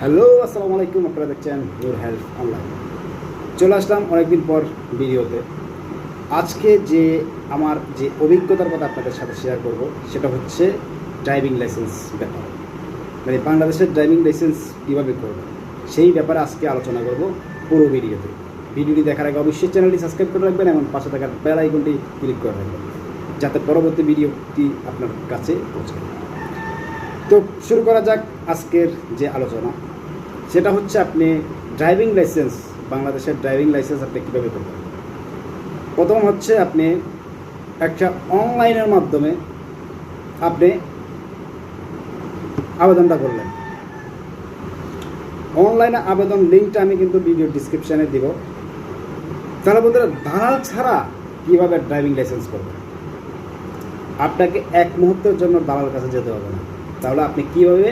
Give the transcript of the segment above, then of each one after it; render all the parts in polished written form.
Hello, আসসালামু আলাইকুম। আপনারা দেখছেন ইউর হেল্প অনলাইন। চলে আসলাম অনেকদিন পর ভিডিওতে। আজকে আমার যে অভিজ্ঞতার কথা আপনাদের সাথে শেয়ার করব সেটা হচ্ছে ড্রাইভিং লাইসেন্স ব্যাপার, মানে বাংলাদেশের ড্রাইভিং লাইসেন্স কীভাবে করব সেই ব্যাপারে আজকে আলোচনা করব পুরো ভিডিওতে। ভিডিওটি দেখার আগে অবশ্যই চ্যানেলটি সাবস্ক্রাইব করে রাখবেন এবং পাশে থাকার বেল আইকনটি ক্লিক করে রাখবেন যাতে পরবর্তী ভিডিওটি আপনার কাছে পৌঁছায়। তো শুরু করা যাক আজকের যে আলোচনা। সেটা হচ্ছে আপনি ড্রাইভিং লাইসেন্স, বাংলাদেশের ড্রাইভিং লাইসেন্স আপনি কীভাবে করবেন। প্রথম হচ্ছে আপনি একটা অনলাইনের মাধ্যমে আপনি আবেদনটা করলেন। অনলাইনে আবেদন লিঙ্কটা আমি কিন্তু ভিডিও ডিসক্রিপশানে দিব। তাহলে বন্ধুরা, দালাল ছাড়া কীভাবে ড্রাইভিং লাইসেন্স করবেন? আপনাকে এক মুহূর্তের জন্য দালাল কাছে যেতে হবে না। তাহলে আপনি কীভাবে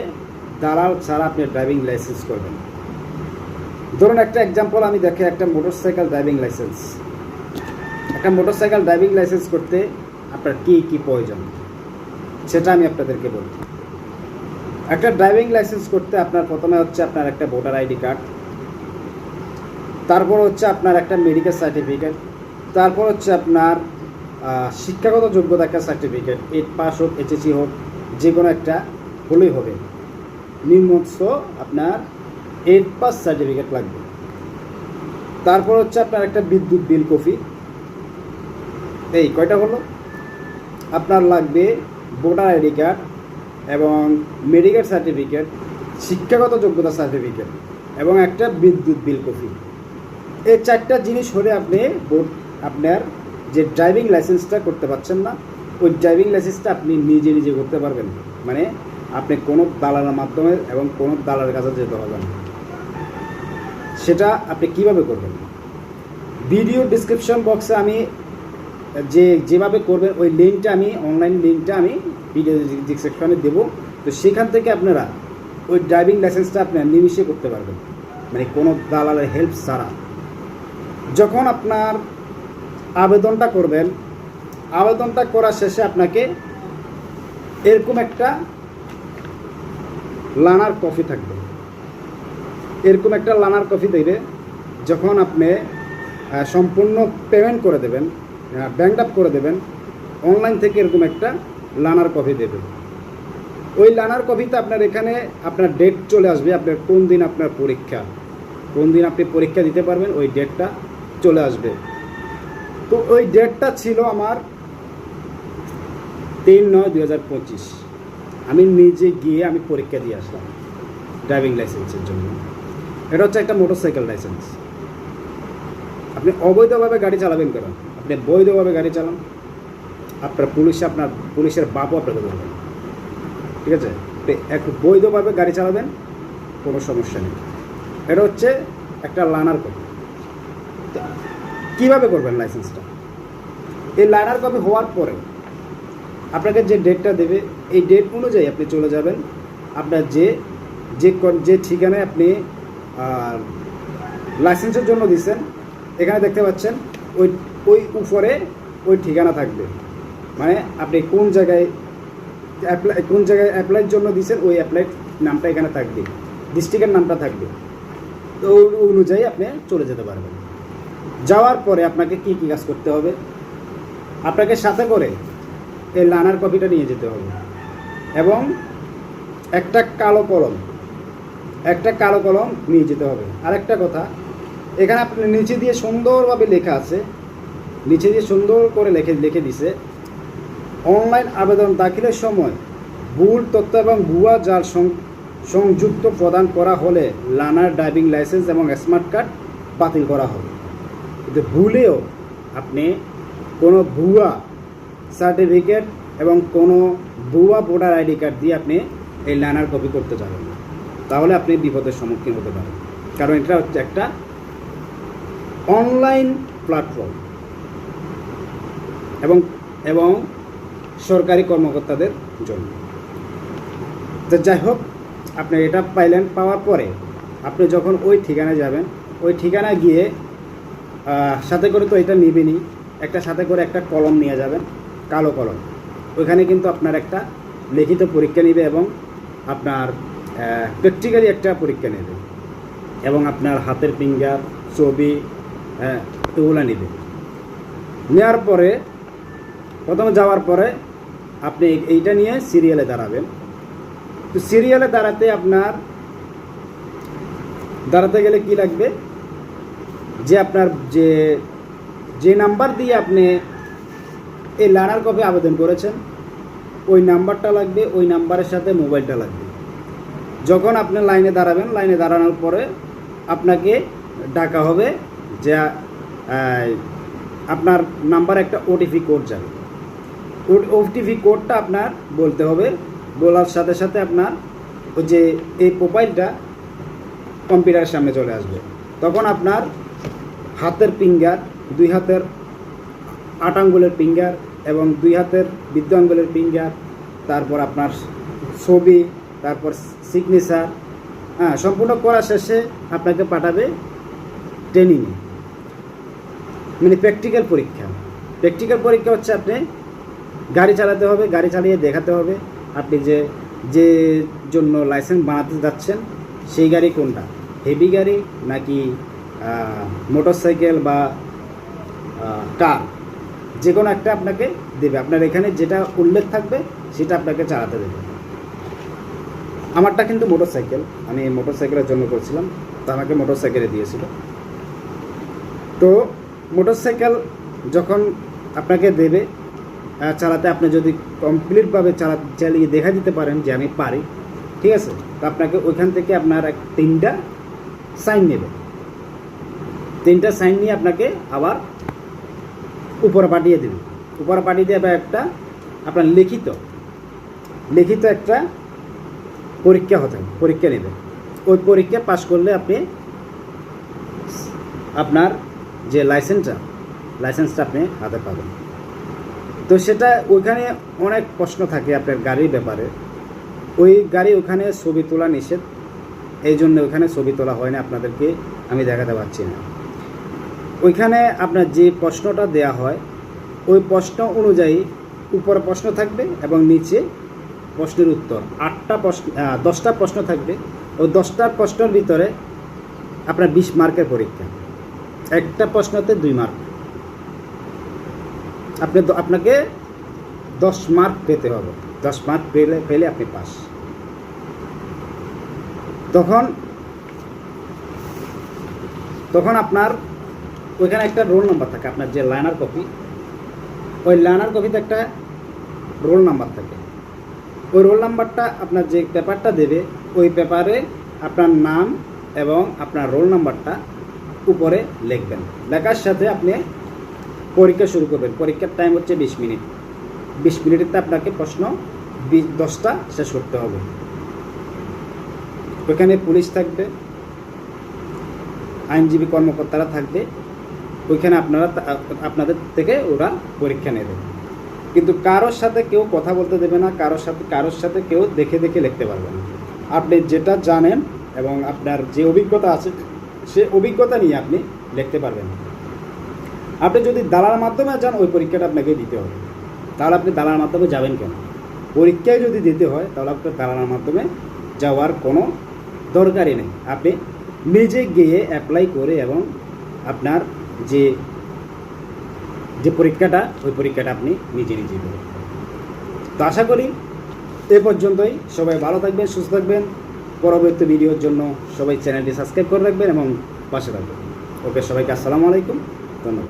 দালাল ছাড়া আপনি ড্রাইভিং লাইসেন্স করবেন? ধরুন একটা এক্সাম্পল আমি দেখে, একটা মোটরসাইকেল ড্রাইভিং লাইসেন্স করতে আপনার কী কী প্রয়োজন সেটা আমি আপনাদেরকে বলি। একটা ড্রাইভিং লাইসেন্স করতে আপনার প্রথমে হচ্ছে আপনার একটা ভোটার আইডি কার্ড, তারপর হচ্ছে আপনার একটা মেডিকেল সার্টিফিকেট, তারপর হচ্ছে আপনার শিক্ষাগত যোগ্যতা একটা সার্টিফিকেট, 8 পাস হোক, HSC হোক, যে কোনো একটা হলেই হবে। নিম্নস্ত আপনার 8 পাস সার্টিফিকেট লাগবে। তারপর হচ্ছে আপনার একটা বিদ্যুৎ বিল কপি। এই কয়টা হলো? আপনার লাগবে ভোটার আইডি কার্ড এবং মেডিকেল সার্টিফিকেট, শিক্ষাগত যোগ্যতা সার্টিফিকেট এবং একটা বিদ্যুৎ বিল কপি। এই 4টা জিনিস হলে আপনি আপনার যে ড্রাইভিং লাইসেন্সটা করতে পারছেন না, ওই ড্রাইভিং লাইসেন্সটা আপনি নিজে করতে পারবেন। মানে আপনি কোনো দালালের মাধ্যমে এবং কোনো দালালের কাছে যেতে হবে না। সেটা আপনি কিভাবে করবেন? ভিডিও ডিসক্রিপশন বক্সে আমি যেভাবে করবেন ওই লিঙ্কটা, আমি অনলাইন লিঙ্কটা আমি ভিডিও ডিসক্রিপশনে দেবো। তো সেখান থেকে আপনারা ওই ড্রাইভিং লাইসেন্সটা আপনার নিমিশে করতে পারবেন, মানে কোনো দালালের হেল্প ছাড়া। যখন আপনার আবেদনটা করবেন, আবেদনটা করার শেষে আপনাকে এরকম একটা লার্নার কপি থাকবে, এরকম একটা লার্নার কপি দেবে। যখন আপনি সম্পূর্ণ পেমেন্ট করে দেবেন, ব্যাংক আপ করে দেবেন, অনলাইন থেকে এরকম একটা লার্নার কপি দেবে। ওই লার্নার কপিতে আপনার এখানে আপনার ডেট চলে আসবে, আপনার কোন দিন আপনার পরীক্ষা, কোন দিন আপনি পরীক্ষা দিতে পারবেন, ওই ডেটটা চলে আসবে। তো ওই ডেটটা ছিল আমার 3/9/2025। আমি নিজে গিয়ে আমি পরীক্ষা দিয়ে আসলাম ড্রাইভিং লাইসেন্সের জন্য। এটা হচ্ছে একটা মোটরসাইকেল লাইসেন্স। আপনি অবৈধভাবে গাড়ি চালাবেন কেন? আপনি বৈধভাবে গাড়ি চালান, আপনার পুলিশের বাপও আপনাকে বলবেন, ঠিক আছে? একটু বৈধভাবে গাড়ি চালাবেন, কোনো সমস্যা নেই। এটা হচ্ছে একটা লার্নার কপি। কীভাবে করবেন লাইসেন্সটা? এই লার্নার কপি হওয়ার পরে আপনাকে যে ডেটটা দেবে, এই ডেট অনুযায়ী আপনি চলে যাবেন আপনার যে ঠিকানায় আপনি লাইসেন্সের জন্য দিচ্ছেন। এখানে দেখতে পাচ্ছেন ওই উপরে ওই ঠিকানা থাকবে, মানে আপনি কোন জায়গায় অ্যাপ্লাইয়ের জন্য দিচ্ছেন, ওই অ্যাপ্লাই নামটা এখানে থাকবে, ডিস্ট্রিক্টের নামটা থাকবে। তো ওই অনুযায়ী আপনি চলে যেতে পারবেন। যাওয়ার পরে আপনাকে কী কাজ করতে হবে? আপনাকে সাথে করে এই লার্নার কপিটা নিয়ে যেতে হবে এবং একটা কালো কলম নিয়ে যেতে হবে। আরেকটা কথা, এখানে আপনি নিচে দিয়ে সুন্দরভাবে লেখা আছে, নিচে দিয়ে সুন্দর করে লিখে দিছে, অনলাইন আবেদন দাখিলের সময় ভুল তথ্য এবং ভুয়া জাল সংযুক্ত প্রদান করা হলে লার্নার ড্রাইভিং লাইসেন্স এবং স্মার্ট কার্ড বাতিল করা হবে। কিন্তু ভুলেও আপনি কোনো ভুয়া সার্টিফিকেট এবং কোনো ভুয়া ভোটার আইডি কার্ড দিয়ে আপনি এই লার্নার কপি করতে যাবেন না, তাহলে আপনি বিপদের সম্মুখীন হতে পারেন। কারণ এটা হচ্ছে একটা অনলাইন প্ল্যাটফর্ম এবং সরকারি কর্মকর্তাদের জন্য। তো যাই হোক, আপনি এটা পাওয়ার পরে আপনি যখন ওই ঠিকানায় যাবেন, ওই ঠিকানায় গিয়ে সাথে করে তো এটা নেবেনই, সাথে করে একটা কলম নিয়ে যাবেন, কালো কলম। ওইখানে কিন্তু আপনার একটা লিখিত পরীক্ষা নেবে এবং আপনার প্র্যাকটিক্যালি একটা পরীক্ষা নেবে এবং আপনার হাতের ফিঙ্গার ছবি এগুলো নেবে। নেওয়ার পরে প্রথমে যাওয়ার পরে আপনি এইটা নিয়ে সিরিয়ালে দাঁড়াবেন। তো সিরিয়ালে দাঁড়াতে গেলে কি লাগবে, যে আপনার যে নাম্বার দিয়ে আপনি এই লার্নার কপি আবেদন করেছেন ওই নাম্বারটা লাগবে, ওই নাম্বারের সাথে মোবাইলটা লাগবে। যখন আপনি লাইনে দাঁড়াবেন, লাইনে দাঁড়ানোর পরে আপনাকে ডাকা হবে যে আপনার নাম্বার একটা ওটিপি কোড যাবে। ওটিপি কোডটা আপনার বলতে হবে। বলার সাথে সাথে আপনার ওই যে এই প্রোফাইলটা কম্পিউটারের সামনে চলে আসবে। তখন আপনার হাতের ফিঙ্গার, 2 হাতের 8 আঙ্গুলের ফিঙ্গার এবং 2 হাতের বৃদ্ধ আঙ্গুলের ফিঙ্গার, তারপর আপনার ছবি, তারপর সিগনেচার সম্পূর্ণ করা শেষে আপনাকে পাঠাবে ট্রেনিংয়ে, মানে প্র্যাকটিক্যাল পরীক্ষা। প্র্যাকটিক্যাল পরীক্ষা হচ্ছে আপনি গাড়ি চালাতে হবে, গাড়ি চালিয়ে দেখাতে হবে আপনি যে জন্য লাইসেন্স বানাতে যাচ্ছেন সেই গাড়ি কোনটা, হেভি গাড়ি নাকি মোটরসাইকেল বা কার, যে কোনো একটা আপনাকে দেবে। আপনার এখানে যেটা উল্লেখ থাকবে সেটা আপনাকে চালাতে দেবে। আমারটা কিন্তু মোটরসাইকেল, আমি মোটরসাইকেলের জন্য করছিলাম, তো আমাকে মোটরসাইকেলে দিয়েছিল। তো মোটরসাইকেল যখন আপনাকে দেবে চালাতে, আপনি যদি কমপ্লিটভাবে চালিয়ে দেখা দিতে পারেন যে আমি পারি, ঠিক আছে, তো আপনাকে ওইখান থেকে আপনার 3টা সাইন নেবে। 3টা সাইন নিয়ে আপনাকে আবার উপরে পাঠিয়ে দেবে। উপরে পাঠিয়ে দেবে একটা আপনার লিখিত একটা পরীক্ষা নেবে। ওই পরীক্ষা পাশ করলে আপনি আপনার যে লাইসেন্সটা আপনি হাতে পাবেন। তো সেটা ওইখানে অনেক প্রশ্ন থাকে আপনার গাড়ির ব্যাপারে। ওই গাড়ি ওখানে ছবি তোলা নিষেধ, এই জন্য ওইখানে ছবি তোলা হয় না, আপনাদেরকে আমি দেখাতে পারছি না। ওইখানে আপনার যে প্রশ্নটা দেয়া হয় ওই প্রশ্ন অনুযায়ী উপরে প্রশ্ন থাকবে এবং নিচে প্রশ্নের উত্তর। 10টা প্রশ্ন থাকবে। ওই 10টা প্রশ্নের ভিতরে আপনার 20 মার্কের পরীক্ষা, একটা প্রশ্নতে 2 মার্ক। আপনাকে 10 মার্ক পেতে হবে। 10 মার্ক পেলে আপনি পাস। তখন আপনার ওইখানে একটা রোল নাম্বার থাকে। আপনার যে লার্নার কপি, ওই লার্নার কপিতে একটা রোল নাম্বার থাকে। ওই রোল নাম্বারটা আপনার যে পেপারটা দেবে ওই পেপারে আপনার নাম এবং আপনার রোল নাম্বারটা উপরে লিখবেন। লেখার সাথে আপনি পরীক্ষা শুরু করবেন। পরীক্ষার টাইম হচ্ছে 20 মিনিট। 20 মিনিটেতে আপনাকে প্রশ্ন 10টা শেষ করতে হবে। ওইখানে পুলিশ থাকবে, আইনজীবী কর্মকর্তারা থাকবে। ওইখানে আপনাদের থেকে ওরা পরীক্ষা নেবে। কিন্তু কারোর সাথে কেউ কথা বলতে দেবে না, কারোর সাথে কেউ দেখে লিখতে পারবে না। আপনি যেটা জানেন এবং আপনার যে অভিজ্ঞতা আছে সে অভিজ্ঞতা নিয়ে আপনি লিখতে পারবেন। আপনি যদি দালার মাধ্যমে যান ওই পরীক্ষাটা আপনাকে দিতে হবে। তাহলে আপনি দালার মাধ্যমে যাবেন কেন? পরীক্ষায় যদি দিতে হয় তাহলে আপনার দালার মাধ্যমে যাওয়ার কোনো দরকারই নেই। আপনি নিজে গিয়ে অ্যাপ্লাই করে এবং আপনার যে পরীক্ষাটা ওই পরীক্ষাটা আপনি নিজে দেবেন। তো আশা করি এ পর্যন্তই। সবাই ভালো থাকবেন, সুস্থ থাকবেন। পরবর্তী ভিডিওর জন্য সবাই চ্যানেলটি সাবস্ক্রাইব করে রাখবেন এবং পাশে থাকবেন। ওকে, সবাইকে আসসালামু আলাইকুম, ধন্যবাদ।